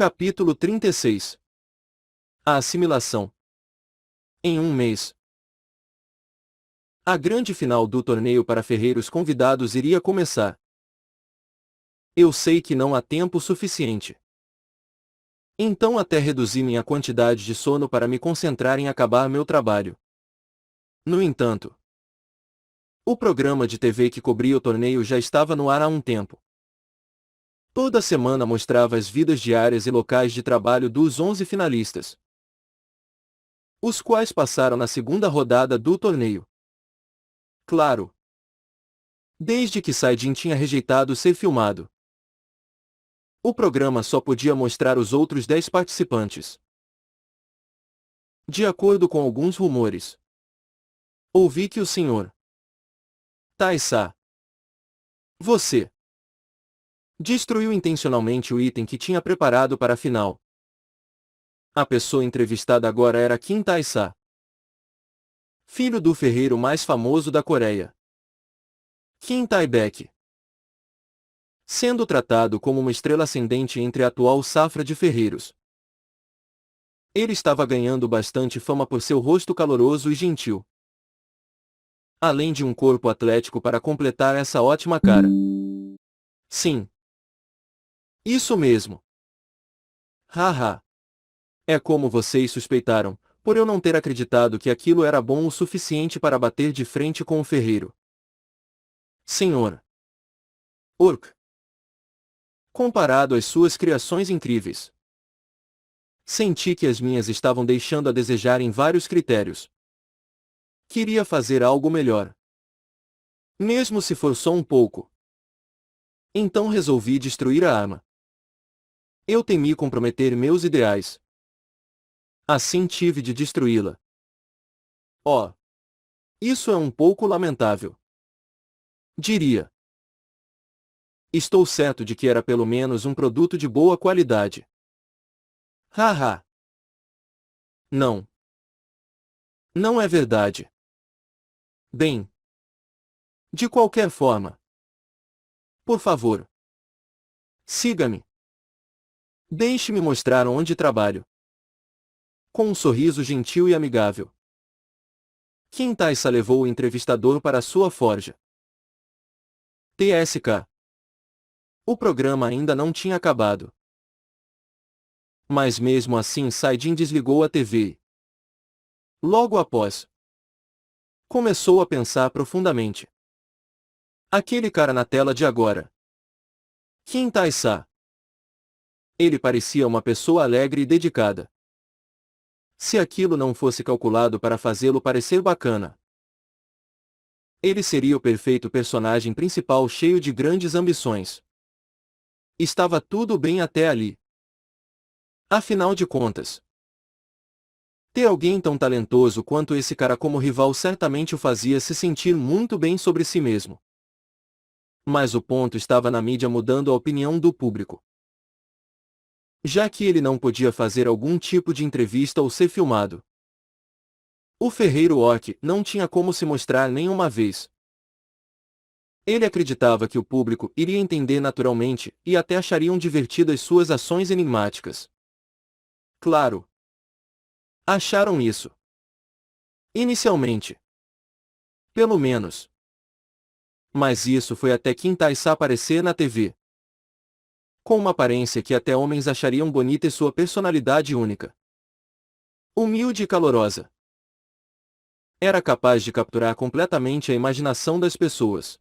Capítulo 36. A assimilação. Em um mês. A grande final do torneio para ferreiros convidados iria começar. Eu sei que não há tempo suficiente. Então até reduzi minha quantidade de sono para me concentrar em acabar meu trabalho. No entanto, o programa de TV que cobria o torneio já estava no ar há um tempo. Toda semana mostrava as vidas diárias e locais de trabalho dos 11 finalistas, os quais passaram na segunda rodada do torneio. Claro, desde que Saidin tinha rejeitado ser filmado, o programa só podia mostrar os outros 10 participantes. De acordo com alguns rumores, ouvi que o Sr. Taissa, você, destruiu intencionalmente o item que tinha preparado para a final. A pessoa entrevistada agora era Kim Taissa, filho do ferreiro mais famoso da Coreia, Kim Tae-baek, sendo tratado como uma estrela ascendente entre a atual safra de ferreiros. Ele estava ganhando bastante fama por seu rosto caloroso e gentil, além de um corpo atlético para completar essa ótima cara. Sim. Isso mesmo. Haha. É como vocês suspeitaram, por eu não ter acreditado que aquilo era bom o suficiente para bater de frente com o ferreiro. Senhor Urk. Comparado às suas criações incríveis, senti que as minhas estavam deixando a desejar em vários critérios. Queria fazer algo melhor, mesmo se for só um pouco. Então resolvi destruir a arma. Eu temi comprometer meus ideais. Assim tive de destruí-la. Oh! Isso é um pouco lamentável, diria. Estou certo de que era pelo menos um produto de boa qualidade. Haha. Não. Não é verdade. Bem. De qualquer forma. Por favor. Siga-me. Deixe-me mostrar onde trabalho. Com um sorriso gentil e amigável, Kim Taissa levou o entrevistador para sua forja. TSK. O programa ainda não tinha acabado. Mas mesmo assim Saidin desligou a TV. Logo após, começou a pensar profundamente. Aquele cara na tela de agora. Kim Taissa. Ele parecia uma pessoa alegre e dedicada. Se aquilo não fosse calculado para fazê-lo parecer bacana, ele seria o perfeito personagem principal cheio de grandes ambições. Estava tudo bem até ali. Afinal de contas, ter alguém tão talentoso quanto esse cara como rival certamente o fazia se sentir muito bem sobre si mesmo. Mas o ponto estava na mídia mudando a opinião do público. Já que ele não podia fazer algum tipo de entrevista ou ser filmado, o ferreiro orc não tinha como se mostrar nenhuma vez. Ele acreditava que o público iria entender naturalmente e até achariam divertidas suas ações enigmáticas. Claro. Acharam isso. Inicialmente. Pelo menos. Mas isso foi até Kim Taissa aparecer na TV. Com uma aparência que até homens achariam bonita e sua personalidade única. Humilde e calorosa. Era capaz de capturar completamente a imaginação das pessoas.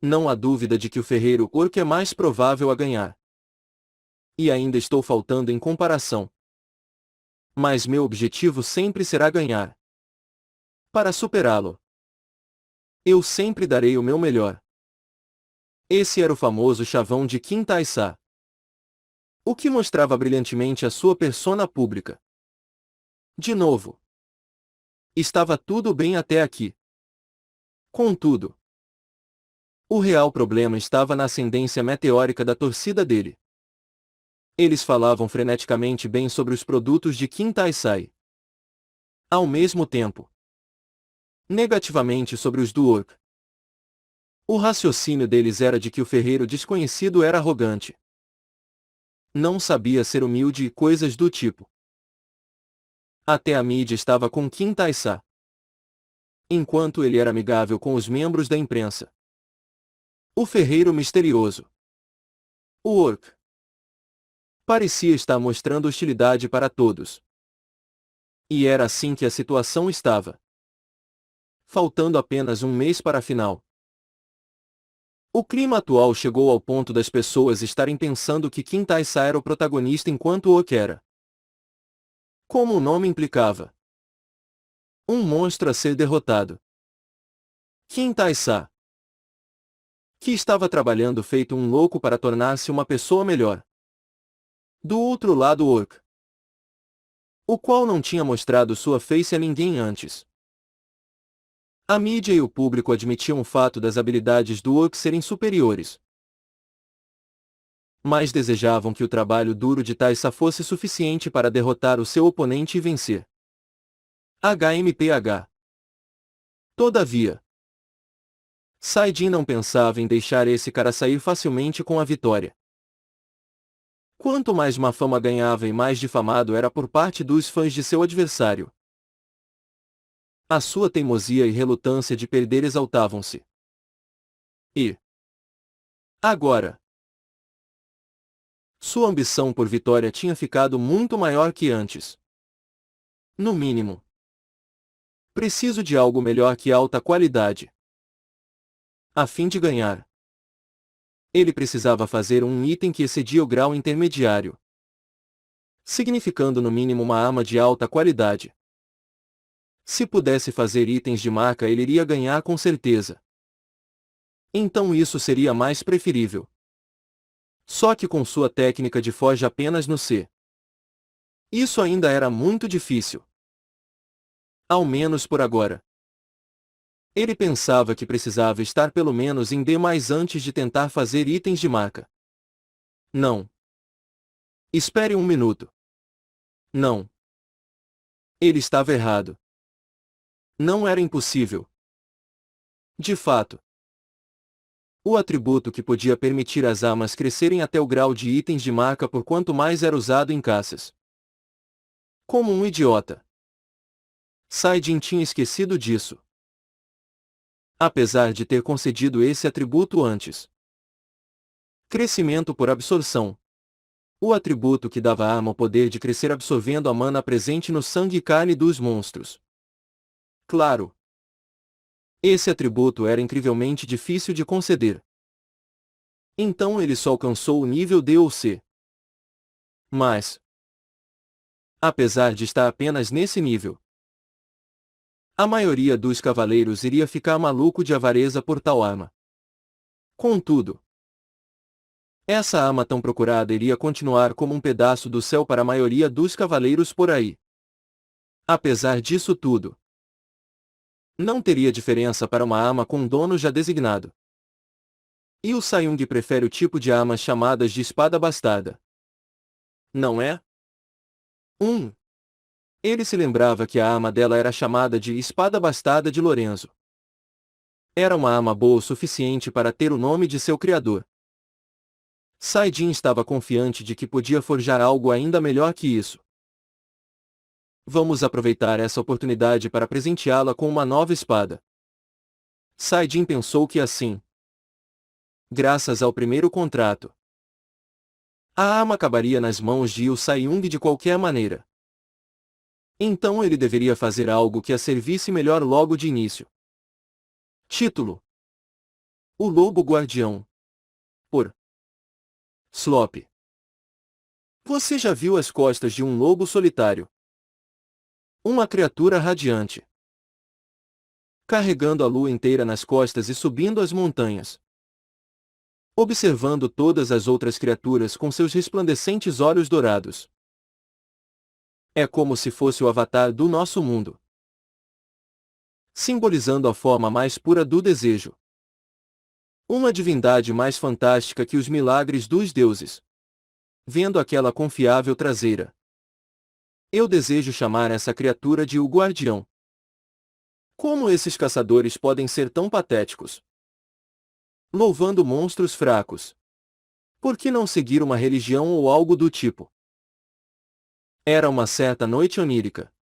Não há dúvida de que o ferreiro orc é mais provável a ganhar. E ainda estou faltando em comparação. Mas meu objetivo sempre será ganhar. Para superá-lo, eu sempre darei o meu melhor. Esse era o famoso chavão de Kim Taissa, o que mostrava brilhantemente a sua persona pública. De novo, estava tudo bem até aqui. Contudo, o real problema estava na ascendência meteórica da torcida dele. Eles falavam freneticamente bem sobre os produtos de Kim Taissa. Ao mesmo tempo, negativamente sobre os do orc. O raciocínio deles era de que o ferreiro desconhecido era arrogante. Não sabia ser humilde e coisas do tipo. Até a mídia estava com Kim Tae-sa. Enquanto ele era amigável com os membros da imprensa. O ferreiro misterioso. O Orc. Parecia estar mostrando hostilidade para todos. E era assim que a situação estava. Faltando apenas um mês para a final. O clima atual chegou ao ponto das pessoas estarem pensando que Kim Tae-sa era o protagonista enquanto o Orc era. Como o nome implicava. Um monstro a ser derrotado. Kim Tae-sa. Que estava trabalhando feito um louco para tornar-se uma pessoa melhor. Do outro lado o Orc. O qual não tinha mostrado sua face a ninguém antes. A mídia e o público admitiam o fato das habilidades do Orc serem superiores. Mas desejavam que o trabalho duro de Tae-sa fosse suficiente para derrotar o seu oponente e vencer. HMPH. Todavia, Sae-jin não pensava em deixar esse cara sair facilmente com a vitória. Quanto mais má fama ganhava e mais difamado era por parte dos fãs de seu adversário. A sua teimosia e relutância de perder exaltavam-se. E agora, sua ambição por vitória tinha ficado muito maior que antes. No mínimo, preciso de algo melhor que alta qualidade. A fim de ganhar, ele precisava fazer um item que excedia o grau intermediário, significando no mínimo uma arma de alta qualidade. Se pudesse fazer itens de marca ele iria ganhar com certeza. Então isso seria mais preferível. Só que com sua técnica de foge apenas no C. Isso ainda era muito difícil. Ao menos por agora. Ele pensava que precisava estar pelo menos em D+ antes de tentar fazer itens de marca. Não. Espere um minuto. Não. Ele estava errado. Não era impossível. De fato, o atributo que podia permitir às armas crescerem até o grau de itens de marca por quanto mais era usado em caças. Como um idiota. Sae-jin tinha esquecido disso. Apesar de ter concedido esse atributo antes. Crescimento por absorção. O atributo que dava à arma o poder de crescer absorvendo a mana presente no sangue e carne dos monstros. Claro. Esse atributo era incrivelmente difícil de conceder. Então ele só alcançou o nível D ou C. Mas, apesar de estar apenas nesse nível, a maioria dos cavaleiros iria ficar maluco de avareza por tal arma. Contudo, essa arma tão procurada iria continuar como um pedaço do céu para a maioria dos cavaleiros por aí. Apesar disso tudo, não teria diferença para uma arma com um dono já designado. E o Sae-jung prefere o tipo de armas chamadas de espada bastarda. Não é? Ele se lembrava que a arma dela era chamada de espada bastarda de Lorenzo. Era uma arma boa o suficiente para ter o nome de seu criador. Sae-jin estava confiante de que podia forjar algo ainda melhor que isso. Vamos aproveitar essa oportunidade para presenteá-la com uma nova espada. Sae-jin pensou que assim, graças ao primeiro contrato, a arma acabaria nas mãos de Yu Sae-jung de qualquer maneira. Então ele deveria fazer algo que a servisse melhor logo de início. Título: O Lobo Guardião. Por Slop. Você já viu as costas de um lobo solitário? Uma criatura radiante, carregando a lua inteira nas costas e subindo as montanhas, observando todas as outras criaturas com seus resplandecentes olhos dourados. É como se fosse o avatar do nosso mundo, simbolizando a forma mais pura do desejo. Uma divindade mais fantástica que os milagres dos deuses. Vendo aquela confiável traseira, eu desejo chamar essa criatura de o Guardião. Como esses caçadores podem ser tão patéticos? Louvando monstros fracos. Por que não seguir uma religião ou algo do tipo? Era uma certa noite onírica,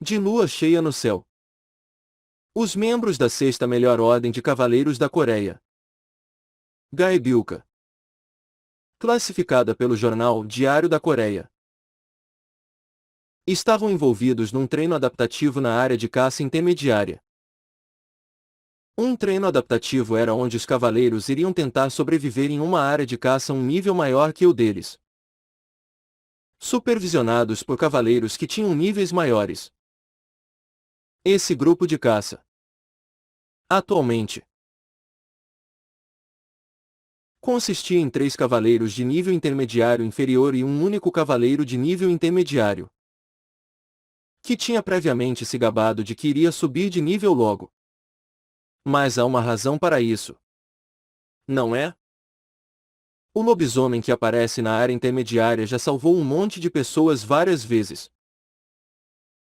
de lua cheia no céu. Os membros da sexta melhor ordem de cavaleiros da Coreia, Gaebilka, classificada pelo jornal Diário da Coreia, estavam envolvidos num treino adaptativo na área de caça intermediária. Um treino adaptativo era onde os cavaleiros iriam tentar sobreviver em uma área de caça um nível maior que o deles, supervisionados por cavaleiros que tinham níveis maiores. Esse grupo de caça, atualmente, consistia em 3 cavaleiros de nível intermediário inferior e um único cavaleiro de nível intermediário, que tinha previamente se gabado de que iria subir de nível logo. Mas há uma razão para isso, não é? O lobisomem que aparece na área intermediária já salvou um monte de pessoas várias vezes.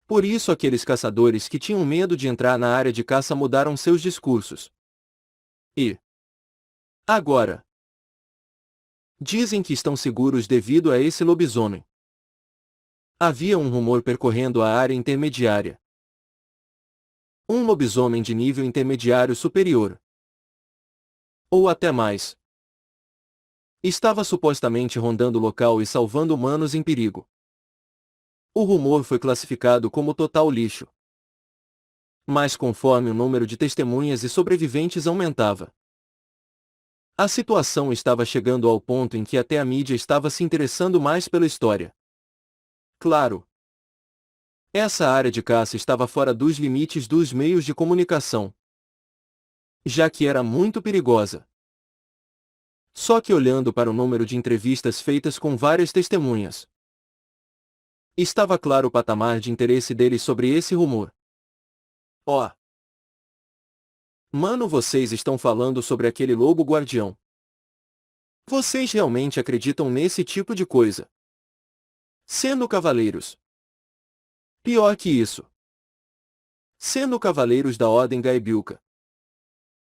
Por isso aqueles caçadores que tinham medo de entrar na área de caça mudaram seus discursos. E agora dizem que estão seguros devido a esse lobisomem. Havia um rumor percorrendo a área intermediária. Um lobisomem de nível intermediário superior, ou até mais, estava supostamente rondando o local e salvando humanos em perigo. O rumor foi classificado como total lixo. Mas conforme o número de testemunhas e sobreviventes aumentava, a situação estava chegando ao ponto em que até a mídia estava se interessando mais pela história. Claro, essa área de caça estava fora dos limites dos meios de comunicação, já que era muito perigosa. Só que olhando para o número de entrevistas feitas com várias testemunhas, estava claro o patamar de interesse deles sobre esse rumor. Ó, mano, vocês estão falando sobre aquele lobo guardião. Vocês realmente acreditam nesse tipo de coisa? Sendo cavaleiros. Pior que isso, sendo cavaleiros da Ordem Gaebilka.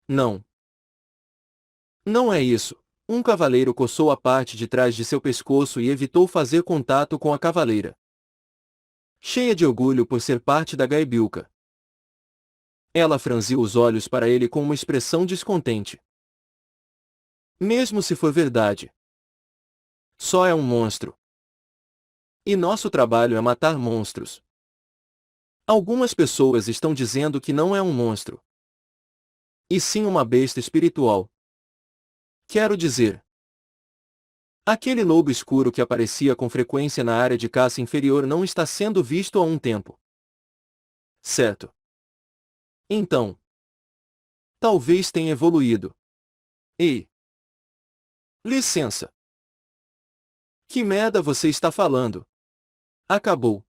Não. Não é isso. Um cavaleiro coçou a parte de trás de seu pescoço e evitou fazer contato com a cavaleira, cheia de orgulho por ser parte da Gaebilka. Ela franziu os olhos para ele com uma expressão descontente. Mesmo se for verdade, só é um monstro. E nosso trabalho é matar monstros. Algumas pessoas estão dizendo que não é um monstro, e sim uma besta espiritual. Quero dizer, aquele lobo escuro que aparecia com frequência na área de caça inferior não está sendo visto há um tempo. Certo. Então, talvez tenha evoluído. Ei! Licença! Que merda você está falando? Acabou.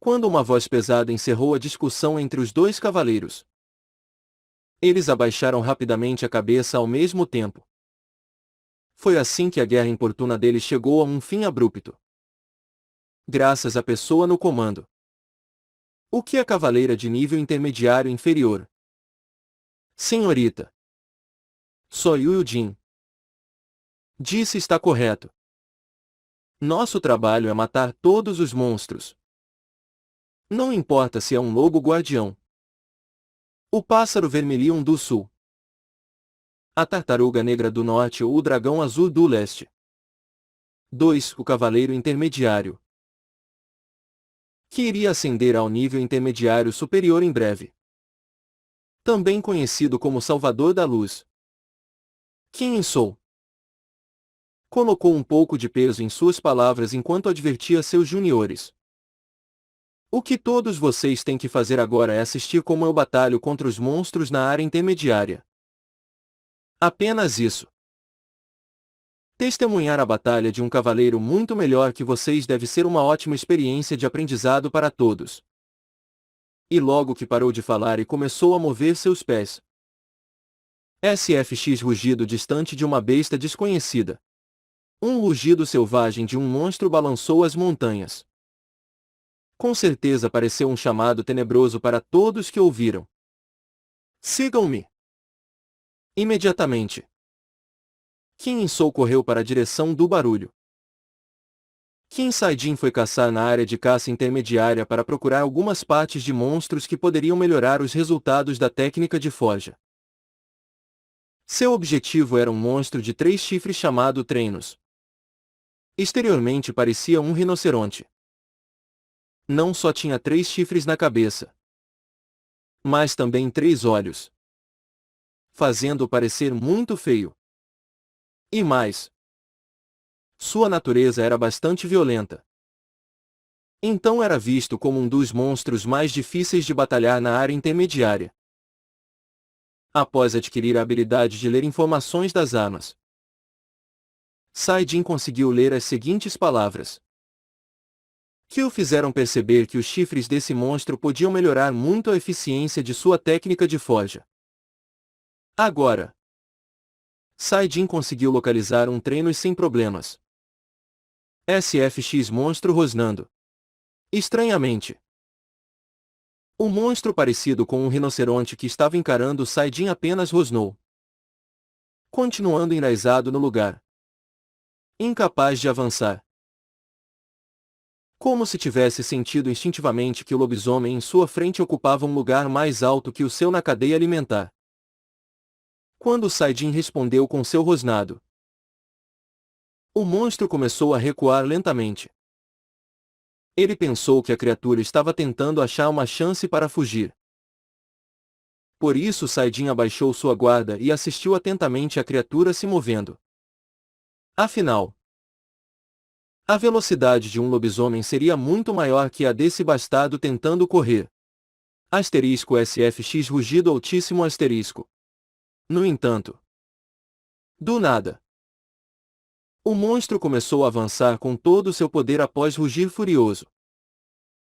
Quando uma voz pesada encerrou a discussão entre os 2 cavaleiros, eles abaixaram rapidamente a cabeça ao mesmo tempo. Foi assim que a guerra importuna deles chegou a um fim abrupto. Graças à pessoa no comando. O que a cavaleira de nível intermediário inferior? Senhorita Soyujin disse está correto. Nosso trabalho é matar todos os monstros. Não importa se é um lobo guardião, o pássaro vermelhão do sul, a tartaruga negra do norte ou o dragão azul do leste. 2. O cavaleiro intermediário, que iria ascender ao nível intermediário superior em breve. Também conhecido como Salvador da Luz. Quem sou? Colocou um pouco de peso em suas palavras enquanto advertia seus juniores. O que todos vocês têm que fazer agora é assistir como eu batalho contra os monstros na área intermediária. Apenas isso. Testemunhar a batalha de um cavaleiro muito melhor que vocês deve ser uma ótima experiência de aprendizado para todos. E logo que parou de falar e começou a mover seus pés, SFX rugido distante de uma besta desconhecida. Um rugido selvagem de um monstro balançou as montanhas. Com certeza pareceu um chamado tenebroso para todos que ouviram. Sigam-me! Imediatamente. Kim In-soo correu para a direção do barulho. Kim Sae-jin foi caçar na área de caça intermediária para procurar algumas partes de monstros que poderiam melhorar os resultados da técnica de forja. Seu objetivo era um monstro de 3 chifres chamado Treinos. Exteriormente parecia um rinoceronte. Não só tinha 3 chifres na cabeça, mas também 3 olhos, fazendo-o parecer muito feio. E mais, sua natureza era bastante violenta. Então era visto como um dos monstros mais difíceis de batalhar na área intermediária. Após adquirir a habilidade de ler informações das armas, Sae-jin conseguiu ler as seguintes palavras, que o fizeram perceber que os chifres desse monstro podiam melhorar muito a eficiência de sua técnica de forja. Agora, Sae-jin conseguiu localizar um treino sem problemas. SFX monstro rosnando. Estranhamente, o monstro parecido com um rinoceronte que estava encarando Sae-jin apenas rosnou, continuando enraizado no lugar, incapaz de avançar. Como se tivesse sentido instintivamente que o lobisomem em sua frente ocupava um lugar mais alto que o seu na cadeia alimentar. Quando Sae-jin respondeu com seu rosnado, o monstro começou a recuar lentamente. Ele pensou que a criatura estava tentando achar uma chance para fugir. Por isso Sae-jin abaixou sua guarda e assistiu atentamente a criatura se movendo. Afinal, a velocidade de um lobisomem seria muito maior que a desse bastardo tentando correr. Asterisco SFX rugido altíssimo asterisco. No entanto, do nada, o monstro começou a avançar com todo o seu poder após rugir furioso.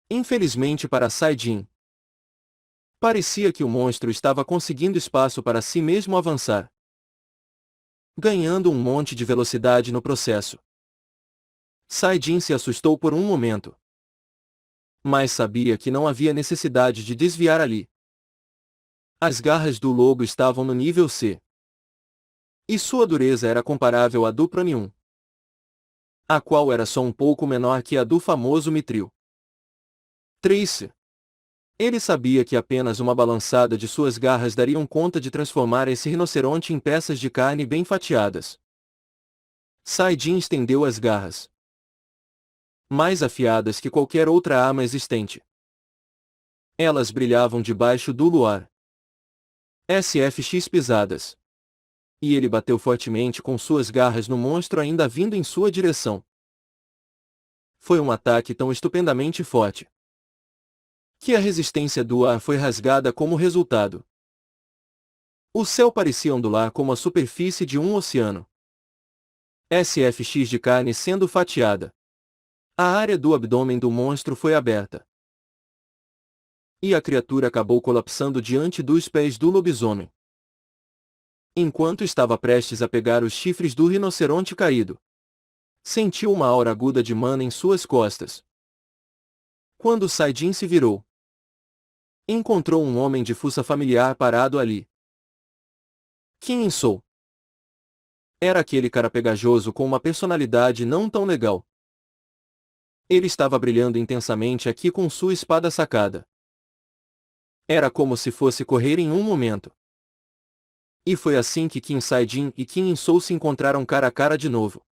Infelizmente para Sae-jin, parecia que o monstro estava conseguindo espaço para si mesmo avançar, ganhando um monte de velocidade no processo. Sae-jin se assustou por um momento, mas sabia que não havia necessidade de desviar ali. As garras do lobo estavam no nível C, e sua dureza era comparável à do Pranium, a qual era só um pouco menor que a do famoso Mithril. Trace. Ele sabia que apenas uma balançada de suas garras dariam conta de transformar esse rinoceronte em peças de carne bem fatiadas. Sae-jin estendeu as garras, mais afiadas que qualquer outra arma existente. Elas brilhavam debaixo do luar. SFX pisadas. E ele bateu fortemente com suas garras no monstro ainda vindo em sua direção. Foi um ataque tão estupendamente forte que a resistência do ar foi rasgada como resultado. O céu parecia ondular como a superfície de um oceano. SFX de carne sendo fatiada. A área do abdômen do monstro foi aberta, e a criatura acabou colapsando diante dos pés do lobisomem. Enquanto estava prestes a pegar os chifres do rinoceronte caído, sentiu uma aura aguda de mana em suas costas. Quando Sae-jin se virou, encontrou um homem de fuça familiar parado ali. Kim In-soo. Era aquele cara pegajoso com uma personalidade não tão legal. Ele estava brilhando intensamente aqui com sua espada sacada. Era como se fosse correr em um momento. E foi assim que Kim Sae-jin e Kim In-soo se encontraram cara a cara de novo.